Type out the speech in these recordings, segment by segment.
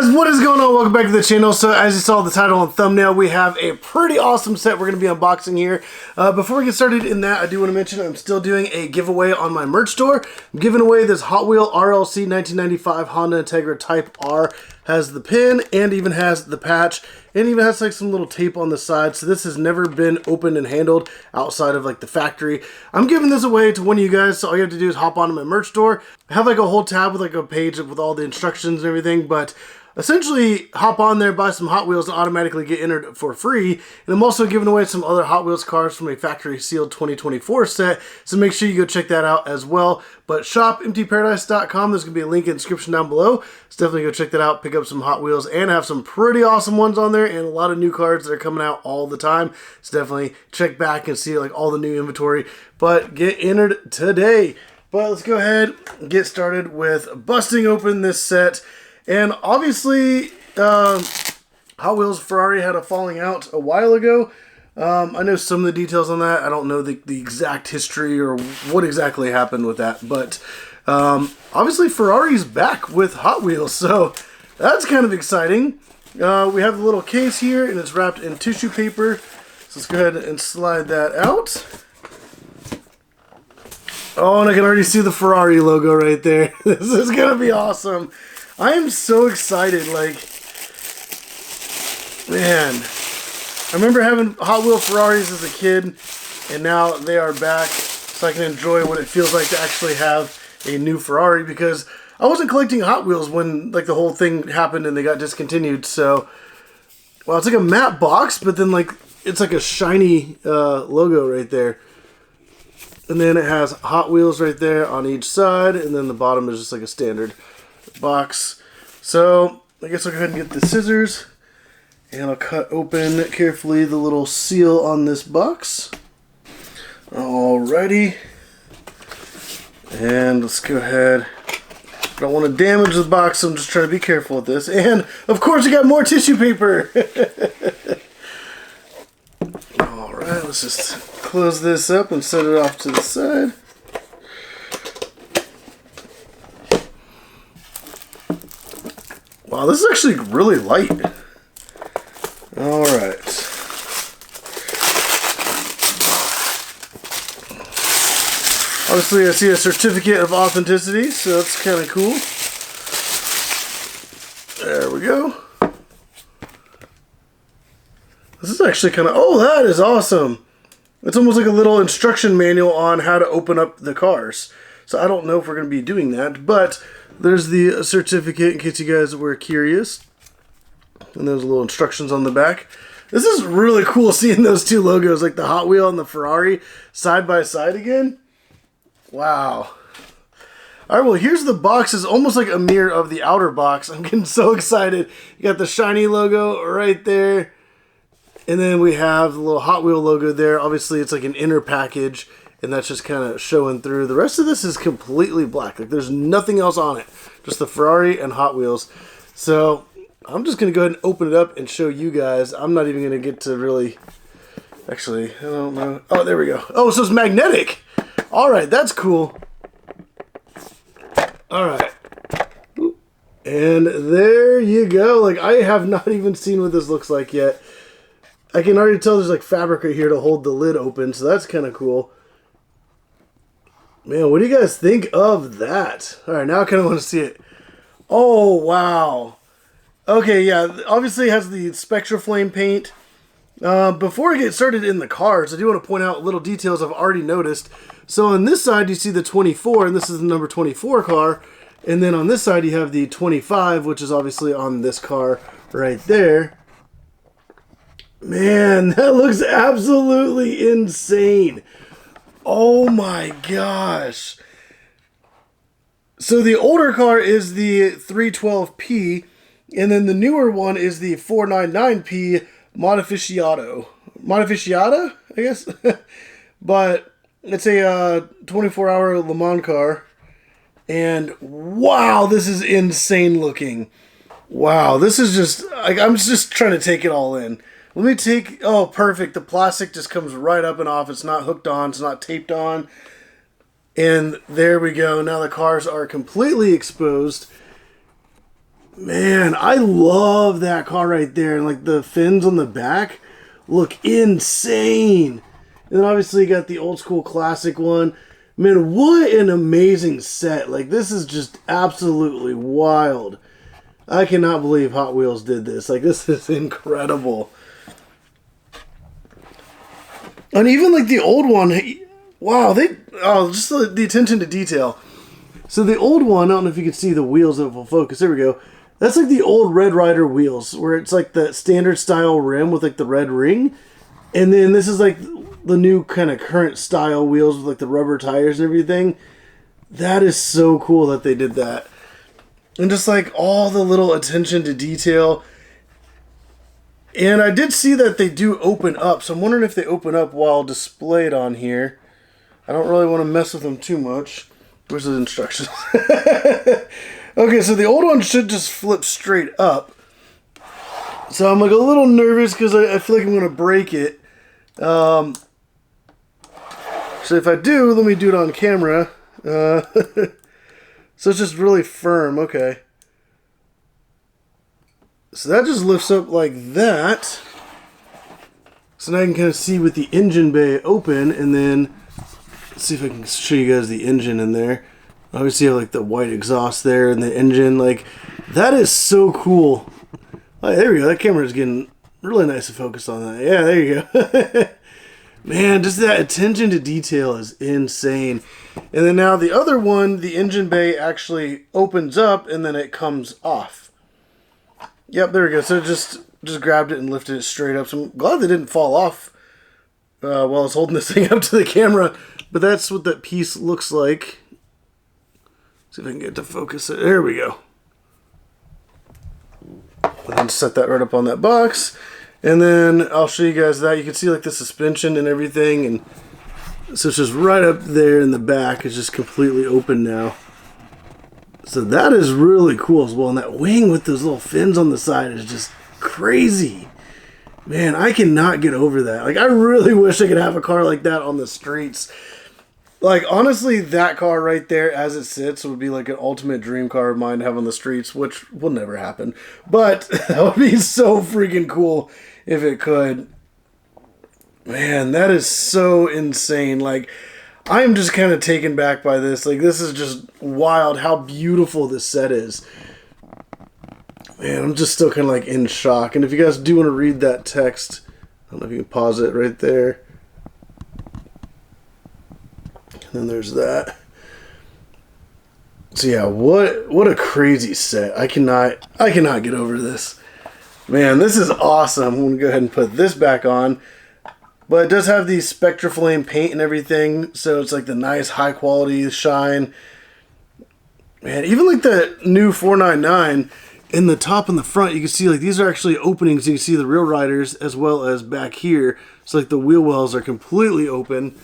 guys, what is going on? Welcome back to the channel. So as you saw the title and thumbnail, we have a pretty awesome set we're going to be unboxing here. Before we get started in that, I do want to mention I'm still doing a giveaway on my merch store. I'm giving away this Hot Wheel RLC 1995 Honda Integra Type R. Has the pin and even has the patch and even has like some little tape on the side. So this has never been opened and handled outside of like the factory. I'm giving this away to one of you guys. So all you have to do is hop onto my merch store. I have like a whole tab with like a page with all the instructions and everything, but essentially hop on there, buy some Hot Wheels and automatically get entered for free. And I'm also giving away some other Hot Wheels cars from a factory sealed 2024 set. So make sure you go check that out as well. But shop emptyparadise.com. There's going to be a link in the description down below. So definitely go check that out. Pick up some Hot Wheels and have some pretty awesome ones on there and a lot of new cards that are coming out all the time. So definitely check back and see like all the new inventory. But get entered today. But let's go ahead and get started with busting open this set. And obviously, Hot Wheels Ferrari had a falling out a while ago. I know some of the details on that. I don't know the exact history or what exactly happened with that. But obviously, Ferrari's back with Hot Wheels. So that's kind of exciting. We have the little case here, and it's wrapped in tissue paper. So let's go ahead and slide that out. Oh, and I can already see the Ferrari logo right there. This is going to be awesome. I am so excited, like, man, I remember having Hot Wheel Ferraris as a kid, and now they are back, so I can enjoy what it feels like to actually have a new Ferrari, because I wasn't collecting Hot Wheels when, like, the whole thing happened and they got discontinued, so, well, it's like a matte box, but then, like, it's like a shiny logo right there. And then it has Hot Wheels right there on each side, and then the bottom is just like a standard box. So I guess I'll go ahead and get the scissors and I'll cut open carefully the little seal on this box. Alrighty, and let's go ahead. I don't want to damage the box, so I'm just trying to be careful with this. And of course I got more tissue paper. Alright, let's just close this up and set it off to the side. Wow, this is actually really light. Alright. Obviously, I see a certificate of authenticity, so that's kind of cool. There we go. This is actually kind of... Oh, that is awesome. It's almost like a little instruction manual on how to open up the cars. So I don't know if we're going to be doing that, but... There's the certificate in case you guys were curious. And there's little instructions on the back. This is really cool seeing those two logos, like the Hot Wheel and the Ferrari, side by side again. Wow. Alright, well here's the box. It's almost like a mirror of the outer box. I'm getting so excited. You got the shiny logo right there. And then we have the little Hot Wheel logo there. Obviously it's like an inner package. And that's just kind of showing through. The rest of this is completely black. Like there's nothing else on it. Just the Ferrari and Hot Wheels. So I'm just going to go ahead and open it up and show you guys. I'm not even going to get to really... Actually, I don't know. Oh, there we go. Oh, so it's magnetic. All right, that's cool. All right. And there you go. Like I have not even seen what this looks like yet. I can already tell there's like fabric right here to hold the lid open. So that's kind of cool. Man, what do you guys think of that? All right, now I kind of want to see it. Oh, wow. Okay, yeah, obviously it has the Spectraflame paint. Before I get started in the cars, I do want to point out little details I've already noticed. So on this side, you see the 24, and this is the number 24 car. And then on this side, you have the 25, which is obviously on this car right there. Man, that looks absolutely insane. Oh my gosh. So the older car is the 312P, and then the newer one is the 499P Modificata, I guess? But it's a 24-hour Le Mans car, and wow, this is insane looking. Wow, this is just, I'm just trying to take it all in. Let me take, oh, perfect. The plastic just comes right up and off. It's not hooked on. It's not taped on. And there we go. Now the cars are completely exposed. Man, I love that car right there. And like the fins on the back look insane. And then obviously you got the old school classic one. Man, what an amazing set. Like, this is just absolutely wild. I cannot believe Hot Wheels did this. Like, this is incredible. And even like the old one, wow, just the attention to detail. So the old one, I don't know if you can see the wheels that will focus. There we go. That's like the old Red Ryder wheels, where it's like the standard style rim with like the red ring. And then this is like the new kind of current style wheels with like the rubber tires and everything. That is so cool that they did that. And just like all the little attention to detail. And I did see that they do open up, so I'm wondering if they open up while displayed on here. I don't really want to mess with them too much. Where's the instructions? Okay, so the old one should just flip straight up. So I'm like a little nervous because I feel like I'm going to break it. So if I do, let me do it on camera. So it's just really firm. Okay. So that just lifts up like that. So now I can kind of see with the engine bay open, and then let's see if I can show you guys the engine in there. Obviously you have like the white exhaust there and the engine. Like, that is so cool. Oh, there we go. That camera is getting really nice to focus on that. Yeah, there you go. Man, just that attention to detail is insane. And then now the other one, the engine bay actually opens up and then it comes off. Yep, there we go. So just grabbed it and lifted it straight up. So I'm glad they didn't fall off while I was holding this thing up to the camera. But that's what that piece looks like. See if I can get it to focus it. There we go. And then set that right up on that box. And then I'll show you guys that. You can see like the suspension and everything. And so it's just right up there in the back. It's just completely open now. So that is really cool as well. And that wing with those little fins on the side is just crazy. Man, I cannot get over that. Like, I really wish I could have a car like that on the streets. Like, honestly, that car right there as it sits would be like an ultimate dream car of mine to have on the streets, which will never happen. But that would be so freaking cool if it could. Man, that is so insane. Like, I am just kind of taken back by this. Like, this is just wild how beautiful this set is. Man, I'm just still kind of like in shock. And if you guys do want to read that text, I don't know if you can pause it right there. And then there's that. So yeah, what a crazy set. I cannot get over this. Man, this is awesome. I'm gonna go ahead and put this back on. But it does have the Spectraflame paint and everything, so it's like the nice high quality shine. Man, even like the new 499 in the top and the front, you can see like these are actually openings. You can see the real riders as well as back here. So like the wheel wells are completely open.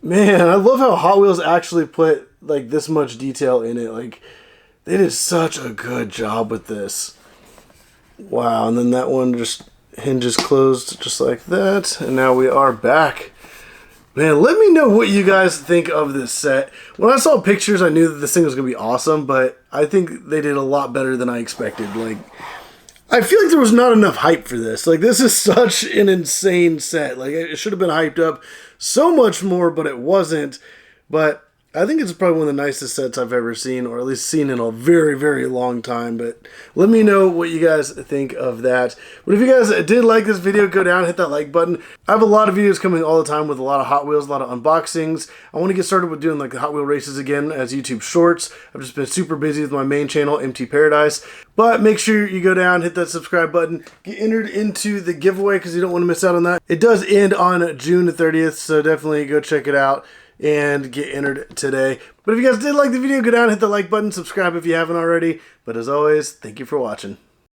Man, I love how Hot Wheels actually put like this much detail in it. Like, they did such a good job with this. Wow, and then that one just hinges closed just like that. And now we are back. Man, let me know what you guys think of this set. When I saw pictures, I knew that this thing was going to be awesome, but I think they did a lot better than I expected. Like, I feel like there was not enough hype for this. Like, this is such an insane set. Like, it should have been hyped up so much more, but it wasn't. But I think it's probably one of the nicest sets I've ever seen, or at least seen in a very, very long time. But let me know what you guys think of that. But if you guys did like this video, go down, hit that like button. I have a lot of videos coming all the time with a lot of Hot Wheels, a lot of unboxings. I want to get started with doing like the Hot Wheel races again as YouTube shorts. I've just been super busy with my main channel, MT Paradise. But make sure you go down, hit that subscribe button, get entered into the giveaway because you don't want to miss out on that. It does end on June 30th, so definitely go check it out and get entered today. But if you guys did like the video, go down, hit the like button, subscribe if you haven't already. But as always, thank you for watching.